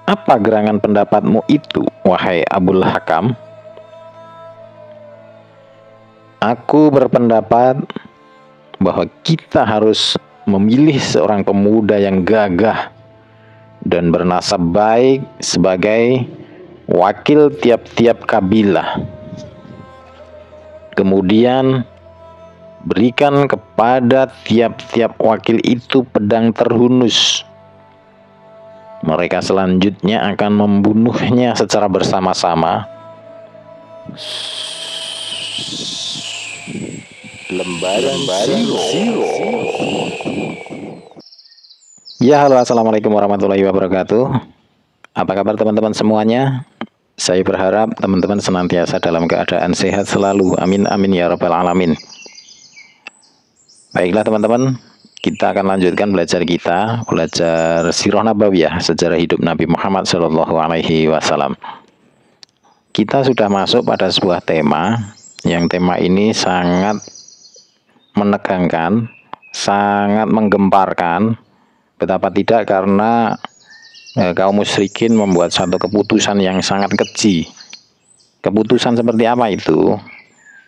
Apa gerangan pendapatmu itu, wahai Abul Hakam? Aku berpendapat bahwa kita harus memilih seorang pemuda yang gagah dan bernasab baik sebagai wakil tiap-tiap kabilah. Kemudian berikan kepada tiap-tiap wakil itu pedang terhunus. Mereka selanjutnya akan membunuhnya secara bersama-sama. Lembaran Zero. Ya, halo, assalamualaikum warahmatullahi wabarakatuh. Apa kabar teman-teman semuanya? Saya berharap teman-teman senantiasa dalam keadaan sehat selalu. Amin amin ya rabbal alamin. Baiklah teman-teman, kita akan lanjutkan belajar Sirah Nabawiyah, sejarah hidup Nabi Muhammad SAW. Kita sudah masuk pada sebuah tema, yang tema ini sangat menegangkan, sangat menggemparkan. Betapa tidak, karena kaum musyrikin membuat satu keputusan yang sangat keji. Keputusan seperti apa itu?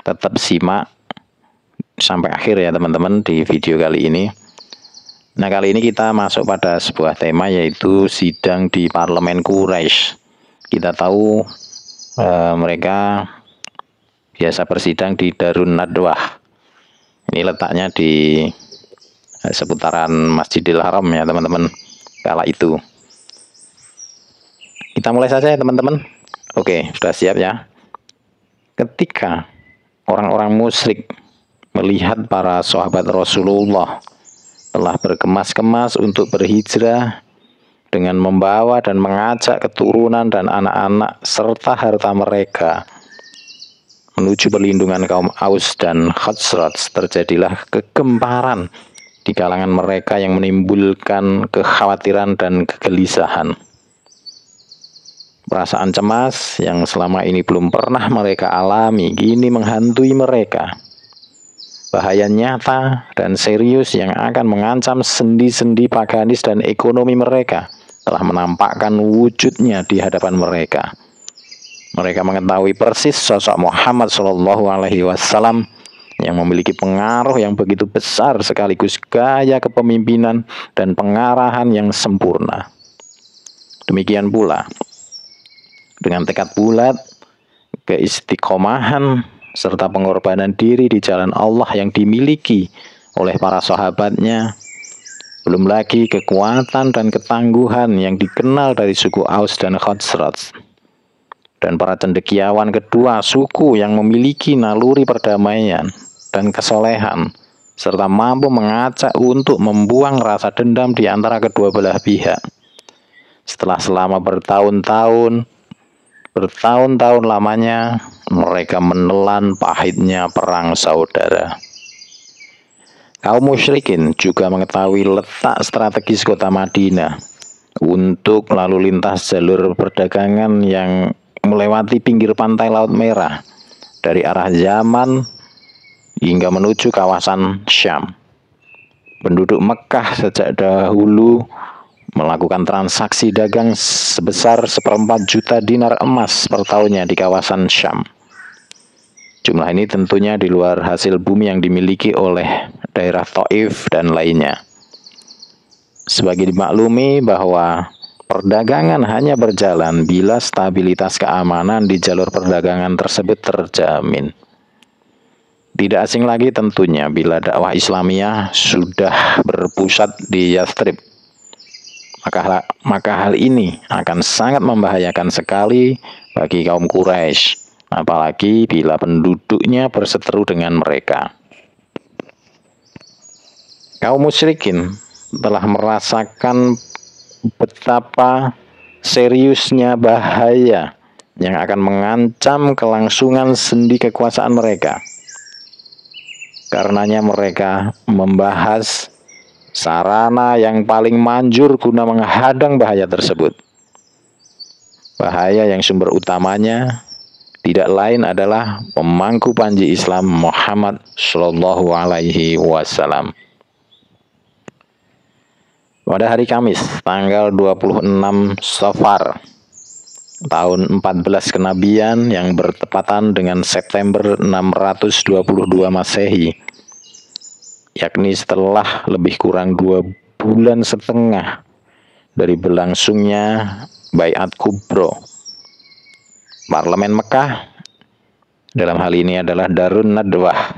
Tetap simak sampai akhir ya teman-teman di video kali ini. Nah, kali ini kita masuk pada sebuah tema, yaitu sidang di parlemen Quraisy. Kita tahu mereka biasa bersidang di Darun Nadwah. Ini letaknya di seputaran Masjidil Haram ya teman-teman, kala itu. Kita mulai saja ya teman-teman. Oke, sudah siap ya. Ketika orang-orang musyrik melihat para sahabat Rasulullah telah berkemas-kemas untuk berhijrah dengan membawa dan mengajak keturunan dan anak-anak serta harta mereka menuju perlindungan kaum Aus dan Khazraj, terjadilah kegemparan di kalangan mereka yang menimbulkan kekhawatiran dan kegelisahan. Perasaan cemas yang selama ini belum pernah mereka alami kini menghantui mereka. Bahaya nyata dan serius yang akan mengancam sendi-sendi paganis dan ekonomi mereka telah menampakkan wujudnya di hadapan mereka. Mereka mengetahui persis sosok Muhammad SAW yang memiliki pengaruh yang begitu besar, sekaligus gaya kepemimpinan dan pengarahan yang sempurna. Demikian pula dengan tekad bulat, keistiqomahan, serta pengorbanan diri di jalan Allah yang dimiliki oleh para sahabatnya, belum lagi kekuatan dan ketangguhan yang dikenal dari suku Aus dan Khazraj, dan para cendekiawan kedua suku yang memiliki naluri perdamaian dan kesolehan, serta mampu mengajak untuk membuang rasa dendam di antara kedua belah pihak. Setelah selama bertahun-tahun lamanya mereka menelan pahitnya perang saudara. Kaum musyrikin juga mengetahui letak strategis kota Madinah untuk lalu lintas jalur perdagangan yang melewati pinggir pantai Laut Merah dari arah Yaman hingga menuju kawasan Syam. Penduduk Mekah sejak dahulu melakukan transaksi dagang sebesar 1/4 juta dinar emas per tahunnya di kawasan Syam. Jumlah ini tentunya di luar hasil bumi yang dimiliki oleh daerah Taif dan lainnya. Sebagai dimaklumi bahwa perdagangan hanya berjalan bila stabilitas keamanan di jalur perdagangan tersebut terjamin. Tidak asing lagi tentunya bila dakwah Islamiyah sudah berpusat di Yathrib. Maka hal ini akan sangat membahayakan sekali bagi kaum Quraisy, apalagi bila penduduknya berseteru dengan mereka. Kaum musyrikin telah merasakan betapa seriusnya bahaya yang akan mengancam kelangsungan sendi kekuasaan mereka. Karenanya mereka membahas sarana yang paling manjur guna menghadang bahaya tersebut. Bahaya yang sumber utamanya tidak lain adalah pemangku panji Islam Muhammad SAW. Pada hari Kamis, tanggal 26 Safar, tahun 14 kenabian yang bertepatan dengan September 622 Masehi, yakni setelah lebih kurang 2,5 bulan dari berlangsungnya Baiat Kubro. Parlemen Mekah, dalam hal ini adalah Darun Nadwah,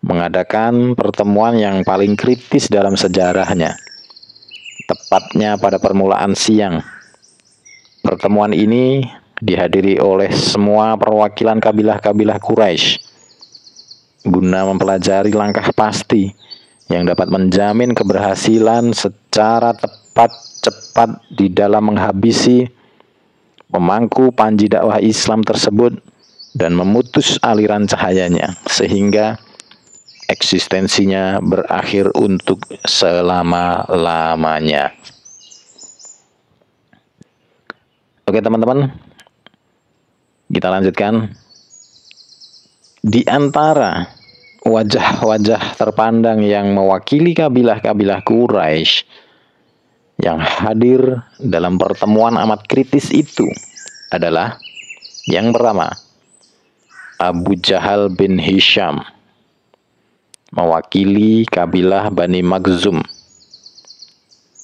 mengadakan pertemuan yang paling kritis dalam sejarahnya, tepatnya pada permulaan siang. Pertemuan ini dihadiri oleh semua perwakilan kabilah-kabilah Quraisy guna mempelajari langkah pasti yang dapat menjamin keberhasilan secara tepat cepat di dalam menghabisi pemangku panji dakwah Islam tersebut dan memutus aliran cahayanya sehingga eksistensinya berakhir untuk selama-lamanya. Oke teman-teman, kita lanjutkan. Di antara wajah-wajah terpandang yang mewakili kabilah-kabilah Quraisy yang hadir dalam pertemuan amat kritis itu adalah yang pertama, Abu Jahal bin Hisham, mewakili kabilah Bani Makhzum.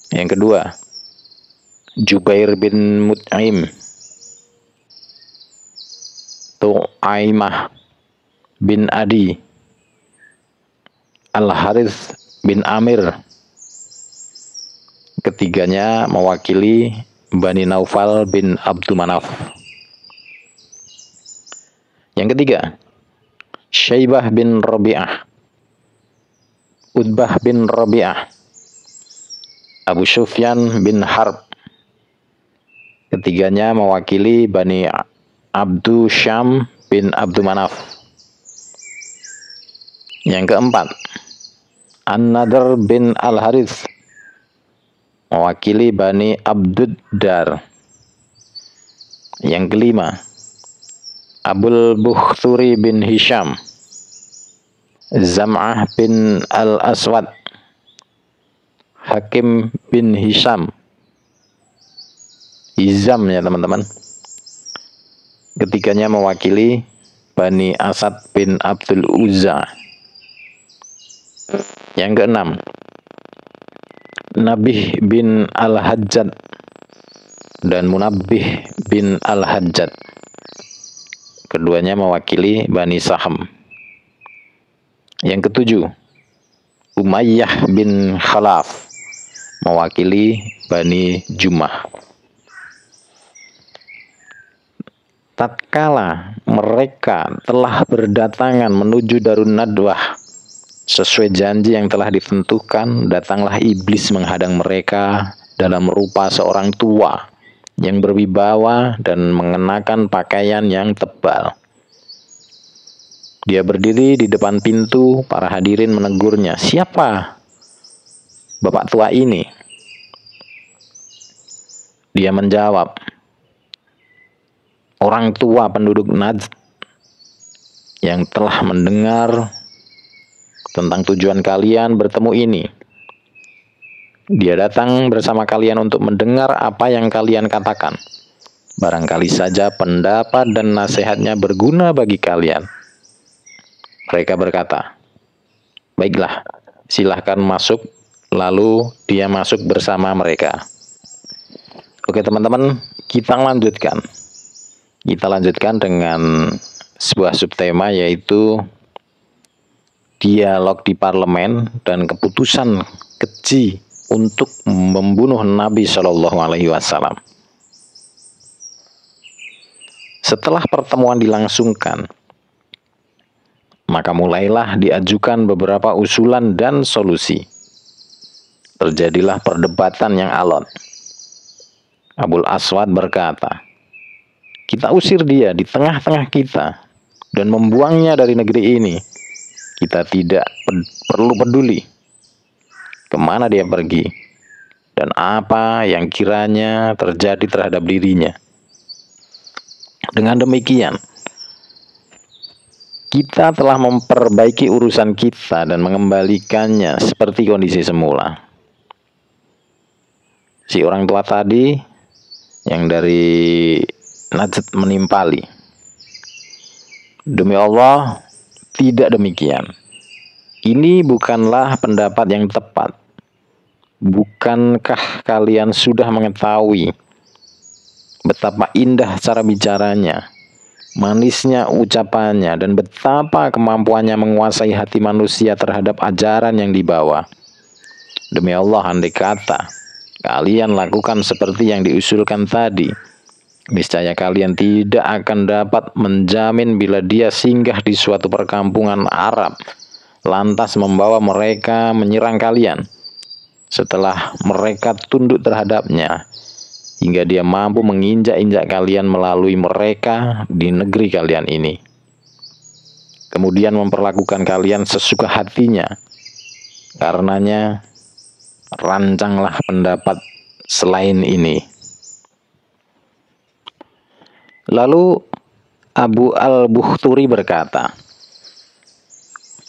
Yang kedua, Jubair bin Mut'im, Tu'aimah bin Adi, Al-Harith bin Amir. Ketiganya mewakili Bani Naufal bin Abdul Manaf. Yang ketiga, Syaibah bin Rabi'ah, Utbah bin Rabi'ah, Abu Sufyan bin Harb. Ketiganya mewakili Bani Abdu Syam bin Abdul Manaf. Yang keempat, An-Nadr bin Al-Harith, mewakili Bani Abdud Dar. Yang kelima, Abul Bukhturi bin Hisham, Zam'ah bin Al-Aswad, Hakim bin Hisham, Hizam ya teman-teman. Ketiganya mewakili Bani Asad bin Abdul Uzza. Yang keenam, Nabih bin Al-Hajjad dan Munabbih bin Al-Hajjad. Keduanya mewakili Bani Saham. Yang ketujuh, Umayyah bin Khalaf, mewakili Bani Jumah. Tatkala mereka telah berdatangan menuju Darun Nadwah, sesuai janji yang telah ditentukan, datanglah iblis menghadang mereka dalam rupa seorang tua yang berwibawa dan mengenakan pakaian yang tebal. Dia berdiri di depan pintu, para hadirin menegurnya, "Siapa bapak tua ini?" Dia menjawab, "Orang tua penduduk Najd yang telah mendengar tentang tujuan kalian bertemu ini. Dia datang bersama kalian untuk mendengar apa yang kalian katakan. Barangkali saja pendapat dan nasihatnya berguna bagi kalian." Mereka berkata, "Baiklah, silahkan masuk." Lalu dia masuk bersama mereka. Oke teman-teman, kita lanjutkan. Kita lanjutkan dengan sebuah subtema, yaitu dialog di parlemen dan keputusan keji untuk membunuh Nabi Shallallahu Alaihi Wasallam. Setelah pertemuan dilangsungkan, maka mulailah diajukan beberapa usulan dan solusi. Terjadilah perdebatan yang alot. Abul Aswad berkata, "Kita usir dia di tengah-tengah kita dan membuangnya dari negeri ini. Kita tidak perlu peduli kemana dia pergi dan apa yang kiranya terjadi terhadap dirinya. Dengan demikian, kita telah memperbaiki urusan kita dan mengembalikannya seperti kondisi semula. si orang tua tadi yang dari Najd menimpali. Demi Allah, tidak demikian. Ini bukanlah pendapat yang tepat. Bukankah kalian sudah mengetahui betapa indah cara bicaranya, manisnya ucapannya, dan betapa kemampuannya menguasai hati manusia terhadap ajaran yang dibawa? Demi Allah, andai kata kalian lakukan seperti yang diusulkan tadi, niscaya kalian tidak akan dapat menjamin bila dia singgah di suatu perkampungan Arab, lantas membawa mereka menyerang kalian. Setelah mereka tunduk terhadapnya, hingga dia mampu menginjak-injak kalian melalui mereka di negeri kalian ini. Kemudian memperlakukan kalian sesuka hatinya. Karenanya, rancanglah pendapat selain ini. Lalu Abu al-Bukhturi berkata,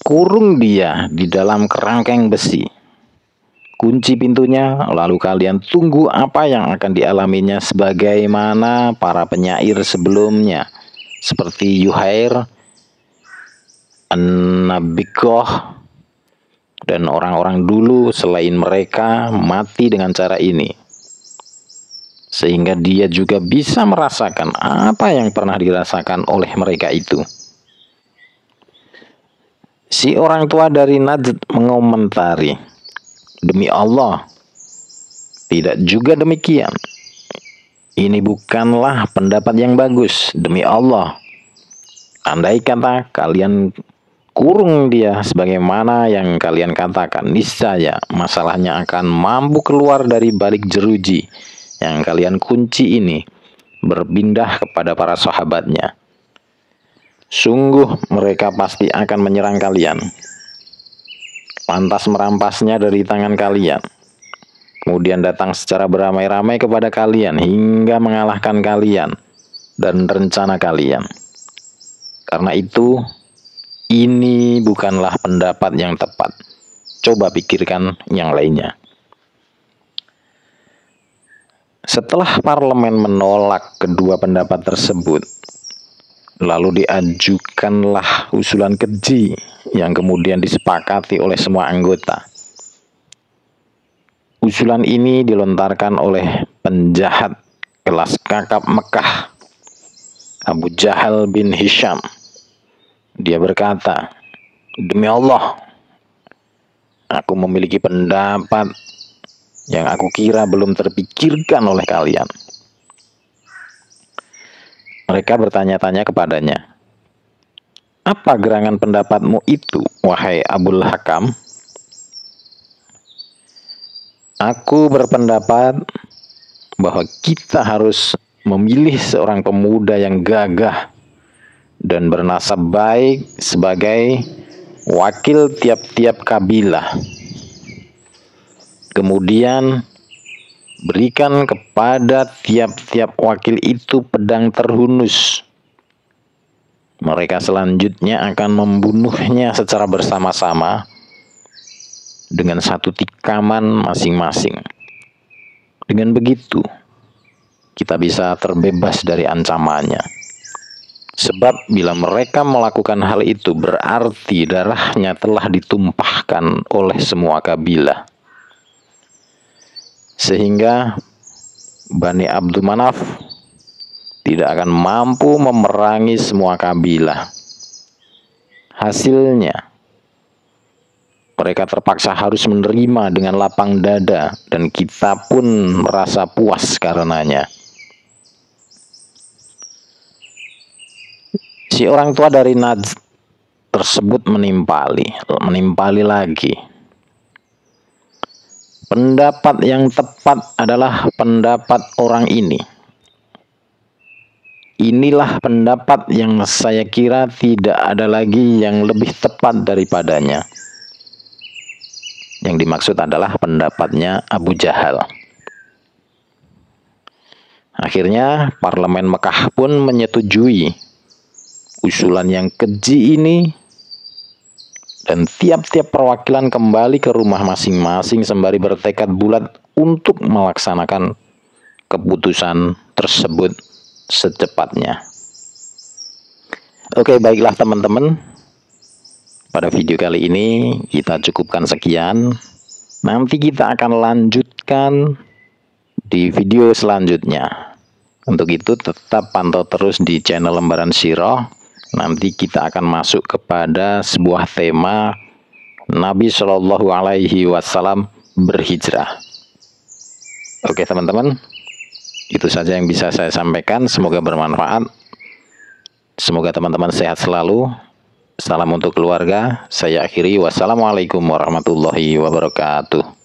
kurung dia di dalam kerangkeng besi, kunci pintunya, lalu kalian tunggu apa yang akan dialaminya sebagaimana para penyair sebelumnya, seperti Yuhair, An-Nabikoh, dan orang-orang dulu selain mereka mati dengan cara ini. Sehingga dia juga bisa merasakan apa yang pernah dirasakan oleh mereka itu. Si orang tua dari Najd mengomentari, demi Allah, tidak juga demikian. Ini bukanlah pendapat yang bagus. Demi Allah, andai kata kalian kurung dia sebagaimana yang kalian katakan, niscaya masalahnya akan mampu keluar dari balik jeruji yang kalian kunci ini, berpindah kepada para sahabatnya. Sungguh mereka pasti akan menyerang kalian, lantas merampasnya dari tangan kalian, kemudian datang secara beramai-ramai kepada kalian hingga mengalahkan kalian dan rencana kalian. Karena itu, ini bukanlah pendapat yang tepat. Coba pikirkan yang lainnya. Setelah parlemen menolak kedua pendapat tersebut, lalu diajukanlah usulan keji yang kemudian disepakati oleh semua anggota. Usulan ini dilontarkan oleh penjahat kelas kakap Mekah, Abu Jahal bin Hisham. Dia berkata, demi Allah, aku memiliki pendapat yang aku kira belum terpikirkan oleh kalian. Mereka bertanya-tanya kepadanya, apa gerangan pendapatmu itu, wahai Abul Hakam? Aku berpendapat bahwa kita harus memilih seorang pemuda yang gagah dan bernasab baik sebagai wakil tiap-tiap kabilah. Kemudian berikan kepada tiap-tiap wakil itu pedang terhunus. Mereka selanjutnya akan membunuhnya secara bersama-sama dengan satu tikaman masing-masing. Dengan begitu, kita bisa terbebas dari ancamannya. Sebab bila mereka melakukan hal itu, berarti darahnya telah ditumpahkan oleh semua kabilah. Sehingga Bani Abdul Manaf tidak akan mampu memerangi semua kabilah. Hasilnya, mereka terpaksa harus menerima dengan lapang dada, dan kita pun merasa puas karenanya. Si orang tua dari Najd tersebut menimpali lagi. Pendapat yang tepat adalah pendapat orang ini. Inilah pendapat yang saya kira tidak ada lagi yang lebih tepat daripadanya. Yang dimaksud adalah pendapatnya Abu Jahal. Akhirnya parlemen Mekah pun menyetujui usulan yang keji ini, dan tiap-tiap perwakilan kembali ke rumah masing-masing sembari bertekad bulat untuk melaksanakan keputusan tersebut secepatnya. Oke, baiklah teman-teman. Pada video kali ini kita cukupkan sekian. Nanti kita akan lanjutkan di video selanjutnya. Untuk itu tetap pantau terus di channel Lembaran Sirah. Nanti kita akan masuk kepada sebuah tema Nabi Shallallahu Alaihi Wasallam berhijrah. Oke teman-teman, itu saja yang bisa saya sampaikan. Semoga bermanfaat. Semoga teman-teman sehat selalu. Salam untuk keluarga. Saya akhiri. Wassalamualaikum warahmatullahi wabarakatuh.